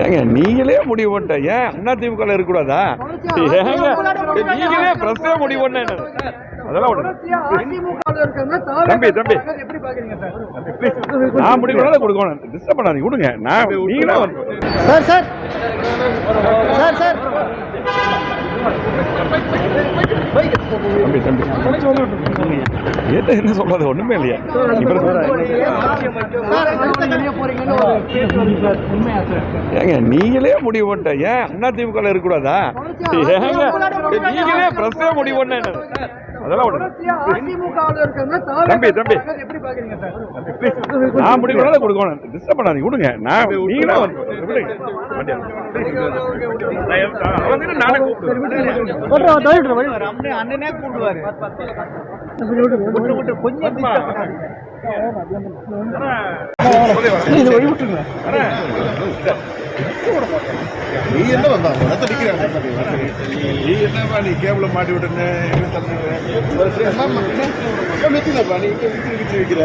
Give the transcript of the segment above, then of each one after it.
ஏங்க நீங்களே முடிவு பண்ணிட்ட ஏன் அதிமுக இருக்கக்கூடாதா? ஏங்க நீங்களே பிரஸ்ஸே முடிவு பண்ண அதெல்லாம் தம்பி தம்பி நான் முடிவு பண்ணாத கொடுக்கணும். டிஸ்டர்ப் பண்ணாதீங்க, கொடுங்க. நான் நீங்களே சார் சார் சார் சார் தம்பி தம்பி ஏட்ட என்ன சொல்றது ஒண்ணுமே இல்லையா? ஏங்க நீங்களே முடிவு பண்ணிட்ட ஏன் அதிமுக இருக்கக்கூடாதா? ஏங்க நீங்களே பிரஸ்ஸே முடிவு பண்ண அதெல்லாம் தம்பி தம்பி நான் முடிவு பண்ணாத கொடுக்கணும். டிஸ்டர்ப் பண்ணாதீங்க, கொடுங்க. நான் நீங்களே அண்ணனே கூப்பிடுவாரு கொஞ்சம் நீ என்ன வந்தா நீ என்னப்பா நீ கேபிள மாட்டி விட்டுன்னு நீ வைக்கிற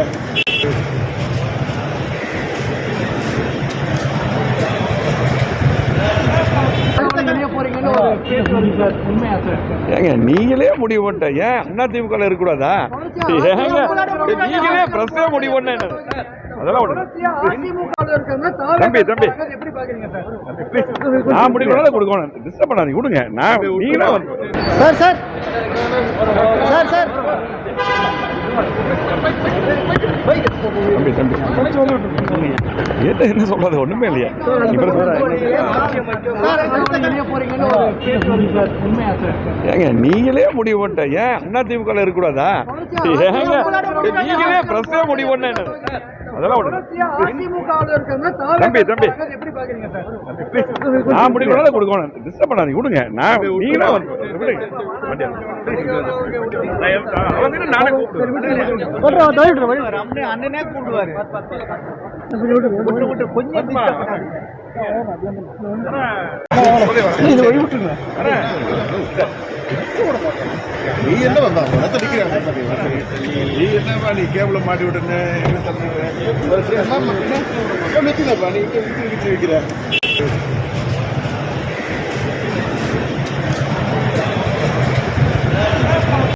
ஏங்க நீங்களே முடிவு பண்ணிட்ட ஏன் அதிமுக இருக்கக்கூடாதா? ஏங்க நீங்களே பிரஸ்ஸே முடிவு பண்ண அதெல்லாம் தம்பி தம்பி நான் முடிவு பண்ணாத கொடுக்கணும். டிஸ்டர்ப் பண்ணாதீங்க, கொடுங்க. நான் நீங்களே சார் சார் சார் சார் தம்பி தம்பி ஏட்ட என்ன சொல்றது ஒண்ணுமே இல்லையா? ஏங்க நீங்களே முடிவு பண்ணிட்ட ஏன் அதிமுக இருக்கக்கூடாதா? ஏங்க நீங்களே பிரஸ்ஸே முடிவு பண்ண அதெல்லாம் தம்பி தம்பி நான் முடிவு பண்ணாத கொடுக்கணும். டிஸ்டர்ப் பண்ணாதீங்க, கொடுங்க. நான் நீங்களே அண்ணனே கூப்பிடுவாரு கொஞ்சம் நீ என்ன வந்தா நீ என்னப்பா நீ கேபிள மாட்டி விட்டுன்னு நீ வைக்கிற